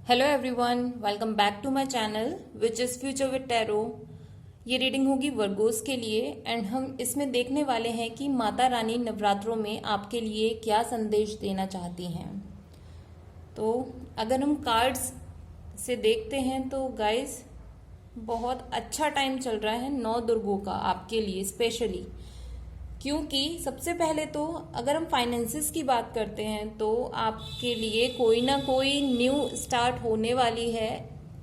Hello everyone, welcome back to my channel which is future with tarot. ये reading होगी Virgos के लिए and हम इसमें देखने वाले हैं कि माता रानी नवरात्रों में आपके लिए क्या संदेश देना चाहती हैं। तो अगर हम कार्ड्स से देखते हैं तो गाइस बहुत अच्छा टाइम चल रहा है 9 दुर्गों का आपके लिए स्पेशली, क्योंकि सबसे पहले तो अगर हम फाइनेंसिस की बात करते हैं तो आपके लिए कोई ना कोई न्यू स्टार्ट होने वाली है,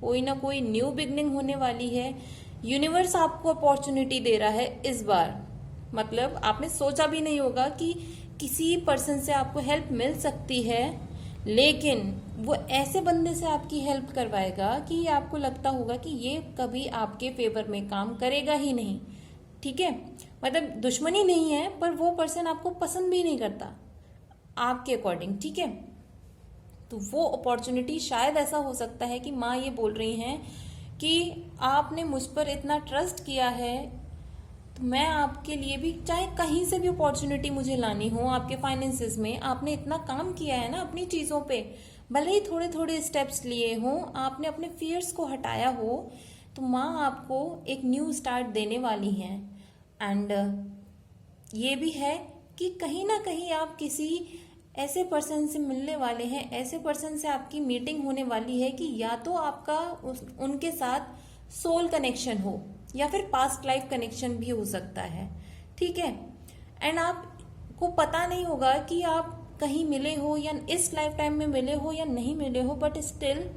कोई ना कोई न्यू बिगनिंग होने वाली है। यूनिवर्स आपको अपॉर्चुनिटी दे रहा है इस बार। मतलब आपने सोचा भी नहीं होगा कि किसी पर्सन से आपको हेल्प मिल सकती है, लेकिन वो ऐसे बंदे से आपकी हेल्प करवाएगा कि आपको लगता होगा कि ये कभी आपके फेवर में काम करेगा ही नहीं। ठीक है, मतलब दुश्मनी नहीं है, पर वो पर्सन आपको पसंद भी नहीं करता आपके अकॉर्डिंग। ठीक है, तो वो अपॉर्चुनिटी शायद ऐसा हो सकता है कि माँ ये बोल रही हैं कि आपने मुझ पर इतना ट्रस्ट किया है, तो मैं आपके लिए भी चाहे कहीं से भी अपॉर्चुनिटी मुझे लानी हो आपके फाइनेंसेस में, आपने इतना काम किया है ना अपनी चीज़ों पे, भले ही थोड़े थोड़े स्टेप्स लिए हों, आपने अपने फियर्स को हटाया हो, तो माँ आपको एक न्यू स्टार्ट देने वाली हैं। एंड ये भी है कि कहीं ना कहीं आप किसी ऐसे पर्सन से मिलने वाले हैं, ऐसे पर्सन से आपकी मीटिंग होने वाली है कि या तो आपका उनके साथ सोल कनेक्शन हो या फिर पास्ट लाइफ कनेक्शन भी हो सकता है। ठीक है, एंड आपको पता नहीं होगा कि आप कहीं मिले हो या इस लाइफ टाइम में मिले हो या नहीं मिले हो, बट स्टिल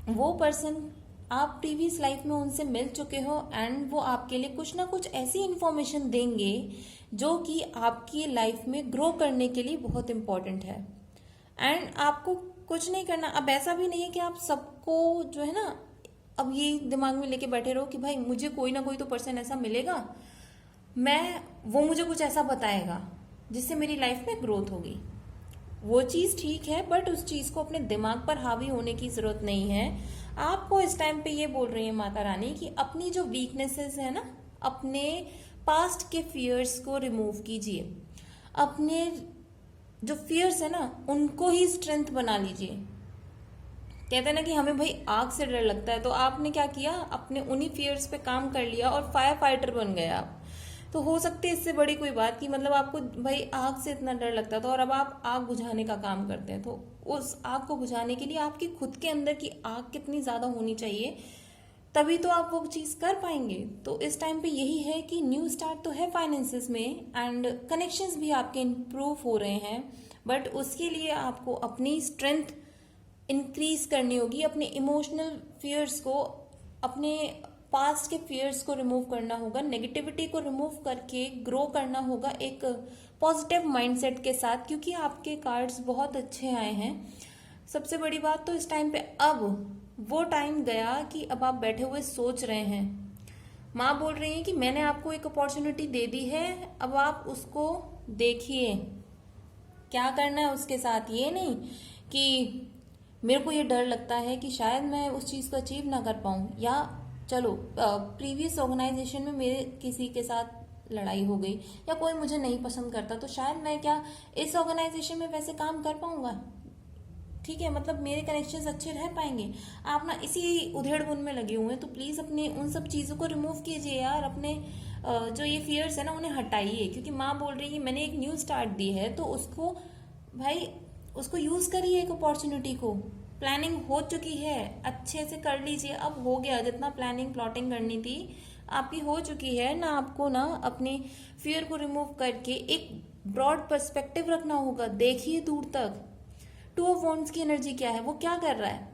वो पर्सन आप प्रीवियस लाइफ में उनसे मिल चुके हो एंड वो आपके लिए कुछ ना कुछ ऐसी इंफॉर्मेशन देंगे जो कि आपकी लाइफ में ग्रो करने के लिए बहुत इंपॉर्टेंट है। एंड आपको कुछ नहीं करना। अब ऐसा भी नहीं है कि आप सबको जो है ना, अब ये दिमाग में लेके बैठे रहो कि भाई मुझे कोई ना कोई तो पर्सन ऐसा मिलेगा, वो मुझे कुछ ऐसा बताएगा जिससे मेरी लाइफ में ग्रोथ होगी। वो चीज़ ठीक है, बट उस चीज़ को अपने दिमाग पर हावी होने की ज़रूरत नहीं है। आपको इस टाइम पे ये बोल रही है माता रानी कि अपनी जो वीकनेसेस है ना, अपने पास्ट के फियर्स को रिमूव कीजिए। अपने जो फियर्स है ना, उनको ही स्ट्रेंथ बना लीजिए। कहते हैं ना कि हमें भाई आग से डर लगता है, तो आपने क्या किया, अपने उन्हीं फियर्स पे काम कर लिया और फायर फाइटर बन गए आप। तो हो सकती है इससे बड़ी कोई बात कि मतलब आपको भाई आग से इतना डर लगता था और अब आप आग बुझाने का काम करते हैं, तो उस आग को बुझाने के लिए आपकी खुद के अंदर की आग कितनी ज्यादा होनी चाहिए, तभी तो आप वो चीज कर पाएंगे। तो इस टाइम पे यही है कि न्यू स्टार्ट तो है फाइनेंसेस में एंड कनेक्शंस भी आपके इम्प्रूव हो रहे हैं, बट उसके लिए आपको अपनी स्ट्रेंथ इंक्रीज करनी होगी, अपने इमोशनल फियर्स को, अपने पास्ट के फियर्स को रिमूव करना होगा, नेगेटिविटी को रिमूव करके ग्रो करना होगा एक पॉजिटिव माइंडसेट के साथ, क्योंकि आपके कार्ड्स बहुत अच्छे आए हैं। सबसे बड़ी बात तो इस टाइम पे अब वो टाइम गया कि अब आप बैठे हुए सोच रहे हैं। माँ बोल रही है कि मैंने आपको एक अपॉर्चुनिटी दे दी है, अब आप उसको देखिए क्या करना है उसके साथ। ये नहीं कि मेरे को ये डर लगता है कि शायद मैं उस चीज़ को अचीव ना कर पाऊँ, या चलो प्रीवियस ऑर्गेनाइजेशन में मेरे किसी के साथ लड़ाई हो गई या कोई मुझे नहीं पसंद करता, तो शायद मैं क्या इस ऑर्गेनाइजेशन में वैसे काम कर पाऊंगा। ठीक है, मतलब मेरे कनेक्शंस अच्छे रह पाएंगे। आप ना इसी उधेड़-बुन में लगे हुए हैं, तो प्लीज़ अपने उन सब चीज़ों को रिमूव कीजिए यार। अपने जो ये फियर्स है ना, उन्हें हटाइए, क्योंकि माँ बोल रही है मैंने एक न्यू स्टार्ट दी है, तो उसको भाई उसको यूज़ करिए, एक अपॉर्चुनिटी को। प्लानिंग हो चुकी है, अच्छे से कर लीजिए। अब हो गया, जितना प्लानिंग प्लॉटिंग करनी थी आपकी हो चुकी है ना। आपको ना अपने फियर को रिमूव करके एक ब्रॉड पर्सपेक्टिव रखना होगा। देखिए दूर तक। 2 ऑफ वॉन्ड्स की एनर्जी क्या है, वो क्या कर रहा है,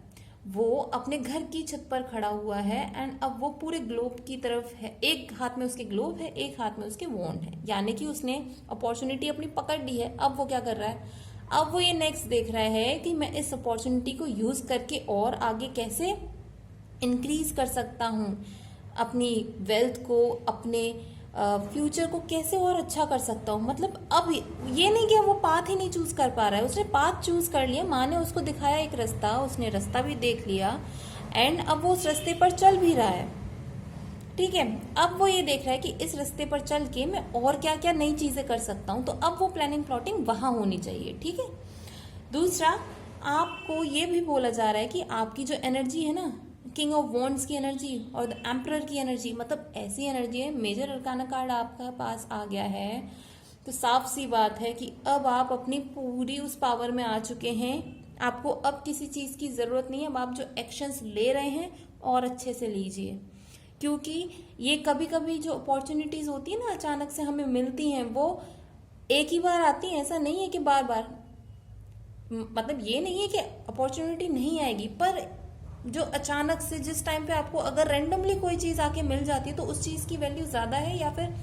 वो अपने घर की छत पर खड़ा हुआ है एंड अब वो पूरे ग्लोब की तरफ है। एक हाथ में उसके ग्लोब है, एक हाथ में उसके वॉन्ड है, यानी कि उसने अपॉर्चुनिटी अपनी पकड़ ली है। अब वो क्या कर रहा है, अब वो ये नेक्स्ट देख रहा है कि मैं इस अपॉर्चुनिटी को यूज करके और आगे कैसे इंक्रीज कर सकता हूँ, अपनी वेल्थ को, अपने फ्यूचर को कैसे और अच्छा कर सकता हूँ। मतलब अब ये नहीं कि वो पाथ ही नहीं चूज कर पा रहा है, उसने पाथ चूज कर लिया। माँ ने उसको दिखाया एक रास्ता, उसने रास्ता भी देख लिया एंड अब वो उस रास्ते पर चल भी रहा है। ठीक है, अब वो ये देख रहा है कि इस रास्ते पर चल के मैं और क्या क्या नई चीजें कर सकता हूँ, तो अब वो प्लानिंग प्लॉटिंग वहां होनी चाहिए। ठीक है, दूसरा आपको ये भी बोला जा रहा है कि आपकी जो एनर्जी है ना, किंग ऑफ वॉन्ड्स की एनर्जी और द एम्परर की एनर्जी, मतलब ऐसी एनर्जी है, मेजर अरकाना कार्ड आपका पास आ गया है, तो साफ सी बात है कि अब आप अपनी पूरी उस पावर में आ चुके हैं। आपको अब किसी चीज़ की ज़रूरत नहीं है। अब आप जो एक्शंस ले रहे हैं और अच्छे से लीजिए, क्योंकि ये कभी कभी जो अपॉर्चुनिटीज़ होती है ना, अचानक से हमें मिलती हैं, वो एक ही बार आती हैं, ऐसा नहीं है कि बार बार। मतलब ये नहीं है कि अपॉर्चुनिटी नहीं आएगी, पर जो अचानक से जिस टाइम पे आपको अगर रैंडमली कोई चीज़ आके मिल जाती है तो उस चीज़ की वैल्यू ज़्यादा है, या फिर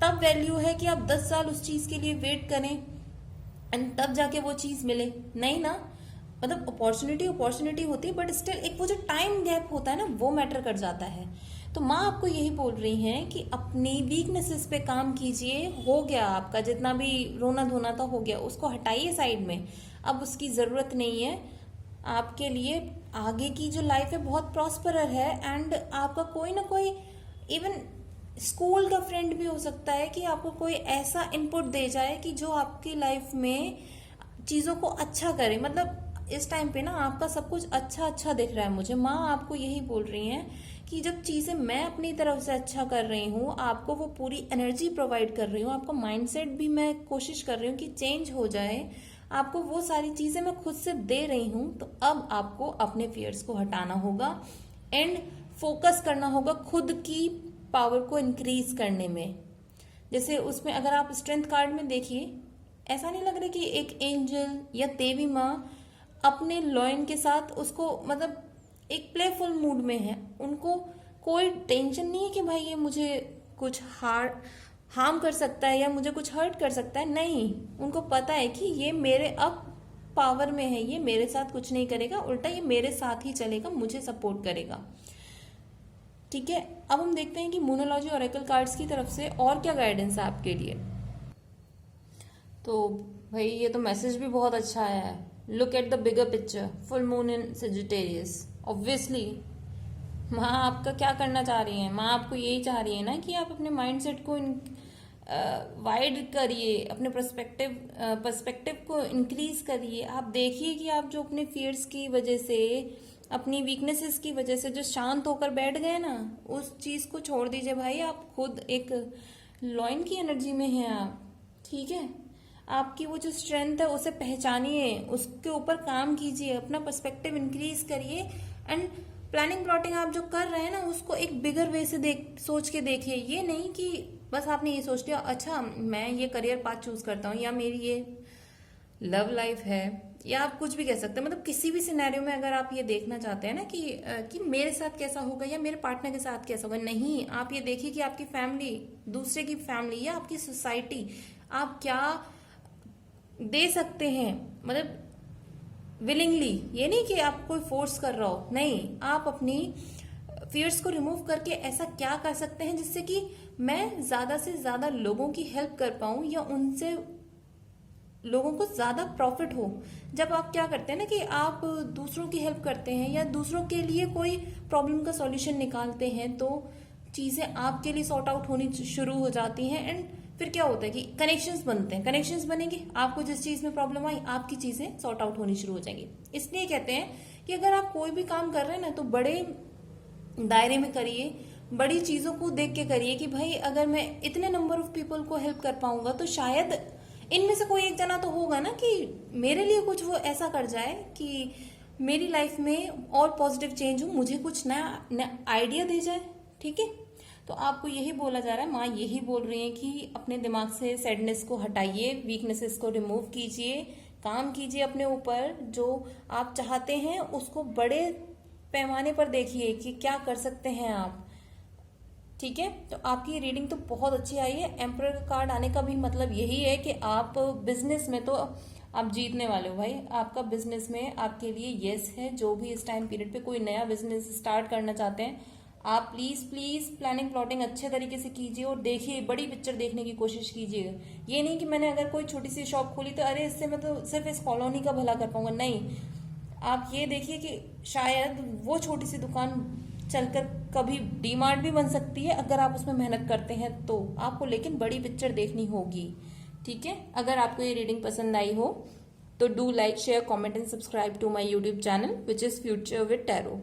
तब वैल्यू है कि आप 10 साल उस चीज़ के लिए वेट करें एंड तब जाके वो चीज़ मिले, नहीं ना। मतलब अपॉर्चुनिटी होती है, बट स्टिल एक वो जो टाइम गैप होता है ना, वो मैटर कर जाता है। तो माँ आपको यही बोल रही हैं कि अपनी वीकनेसेस पे काम कीजिए। हो गया आपका जितना भी रोना धोना था, हो गया, उसको हटाइए साइड में, अब उसकी ज़रूरत नहीं है। आपके लिए आगे की जो लाइफ है बहुत प्रॉस्परर है, एंड आपका कोई ना कोई इवन स्कूल का फ्रेंड भी हो सकता है कि आपको कोई ऐसा इनपुट दे जाए कि जो आपकी लाइफ में चीज़ों को अच्छा करे। मतलब इस टाइम पे ना आपका सब कुछ अच्छा अच्छा दिख रहा है मुझे। माँ आपको यही बोल रही हैं कि जब चीज़ें मैं अपनी तरफ से अच्छा कर रही हूँ, आपको वो पूरी एनर्जी प्रोवाइड कर रही हूँ, आपका माइंडसेट भी मैं कोशिश कर रही हूँ कि चेंज हो जाए, आपको वो सारी चीज़ें मैं खुद से दे रही हूँ, तो अब आपको अपने फियर्स को हटाना होगा एंड फोकस करना होगा खुद की पावर को इंक्रीज करने में। जैसे उसमें अगर आप स्ट्रेंथ कार्ड में देखिए, ऐसा नहीं लग रहा कि एक एंजल या देवी माँ अपने लॉयन के साथ उसको मतलब एक प्लेफुल मूड में है। उनको कोई टेंशन नहीं है कि भाई ये मुझे कुछ हार्म कर सकता है या मुझे कुछ हर्ट कर सकता है, नहीं। उनको पता है कि ये मेरे अब पावर में है, ये मेरे साथ कुछ नहीं करेगा, उल्टा ये मेरे साथ ही चलेगा, मुझे सपोर्ट करेगा। ठीक है, अब हम देखते हैं कि मोनोलॉजी ऑरेकल कार्ड्स की तरफ से और क्या गाइडेंस है आपके लिए। तो भाई ये तो मैसेज भी बहुत अच्छा आया है। Look at the bigger picture, full moon in Sagittarius. Obviously माँ आपका क्या करना चाह रही हैं, माँ आपको यही चाह रही है ना कि आप अपने माइंडसेट को वाइड करिए, अपने पर्सपेक्टिव को इंक्रीज करिए। आप देखिए कि आप जो अपने फियर्स की वजह से, अपनी वीकनेसेस की वजह से जो शांत होकर बैठ गए ना, उस चीज़ को छोड़ दीजिए भाई। आप खुद एक लॉयन की एनर्जी में हैं आप, ठीक है। आपकी वो जो स्ट्रेंथ है उसे पहचानिए, उसके ऊपर काम कीजिए, अपना पर्सपेक्टिव इंक्रीज करिए एंड प्लानिंग प्लॉटिंग आप जो कर रहे हैं ना, उसको एक बिगर वे से सोच के देखिए। ये नहीं कि बस आपने ये सोच लिया अच्छा मैं ये करियर पाथ चूज करता हूँ, या मेरी ये लव लाइफ है, या आप कुछ भी कह सकते हैं। मतलब किसी भी सिनेरियो में अगर आप ये देखना चाहते हैं ना कि मेरे साथ कैसा होगा या मेरे पार्टनर के साथ कैसा होगा, नहीं। आप ये देखिए कि आपकी फैमिली, दूसरे की फैमिली या आपकी सोसाइटी, आप क्या दे सकते हैं। मतलब विलिंगली, ये नहीं कि आप कोई फोर्स कर रहा हो, नहीं। आप अपनी फियर्स को रिमूव करके ऐसा क्या कर सकते हैं जिससे कि मैं ज्यादा से ज्यादा लोगों की हेल्प कर पाऊं या उनसे लोगों को ज्यादा प्रॉफिट हो। जब आप क्या करते हैं ना कि आप दूसरों की हेल्प करते हैं या दूसरों के लिए कोई प्रॉब्लम का सॉल्यूशन निकालते हैं, तो चीजें आपके लिए सॉर्ट आउट होनी शुरू हो जाती हैं एंड फिर क्या होता है कि कनेक्शंस बनते हैं। कनेक्शंस बनेंगे, आपको जिस चीज में प्रॉब्लम आई आपकी चीजें सॉर्ट आउट होनी शुरू हो जाएंगी। इसलिए कहते हैं कि अगर आप कोई भी काम कर रहे हैं ना, तो बड़े दायरे में करिए, बड़ी चीजों को देख के करिए कि भाई अगर मैं इतने नंबर ऑफ पीपल को हेल्प कर पाऊंगा तो शायद इनमें से कोई एक जना तो होगा ना कि मेरे लिए कुछ वो ऐसा कर जाए कि मेरी लाइफ में और पॉजिटिव चेंज हो, मुझे कुछ नया आइडिया दे जाए। ठीक है, तो आपको यही बोला जा रहा है, माँ यही बोल रही है कि अपने दिमाग से सैडनेस को हटाइए, वीकनेसेस को रिमूव कीजिए, काम कीजिए अपने ऊपर। जो आप चाहते हैं उसको बड़े पैमाने पर देखिए कि क्या कर सकते हैं आप। ठीक है, तो आपकी रीडिंग तो बहुत अच्छी आई है। एम्परर का कार्ड आने का भी मतलब यही है कि आप बिजनेस में तो आप जीतने वाले हो भाई। आपका बिजनेस में आपके लिए यस है। जो भी इस टाइम पीरियड पे कोई नया बिजनेस स्टार्ट करना चाहते हैं, आप प्लीज प्लानिंग प्लॉटिंग अच्छे तरीके से कीजिए और देखिए, बड़ी पिक्चर देखने की कोशिश कीजिएगा। ये नहीं कि मैंने अगर कोई छोटी सी शॉप खोली तो अरे इससे मैं तो सिर्फ इस कॉलोनी का भला कर पाऊंगा, नहीं। आप ये देखिए कि शायद वो छोटी सी दुकान चलकर कभी डीमार्ट भी बन सकती है अगर आप उसमें मेहनत करते हैं तो। आपको लेकिन बड़ी पिक्चर देखनी होगी। ठीक है, अगर आपको ये रीडिंग पसंद आई हो तो do like, share, comment and subscribe to my YouTube channel which is future with tarot.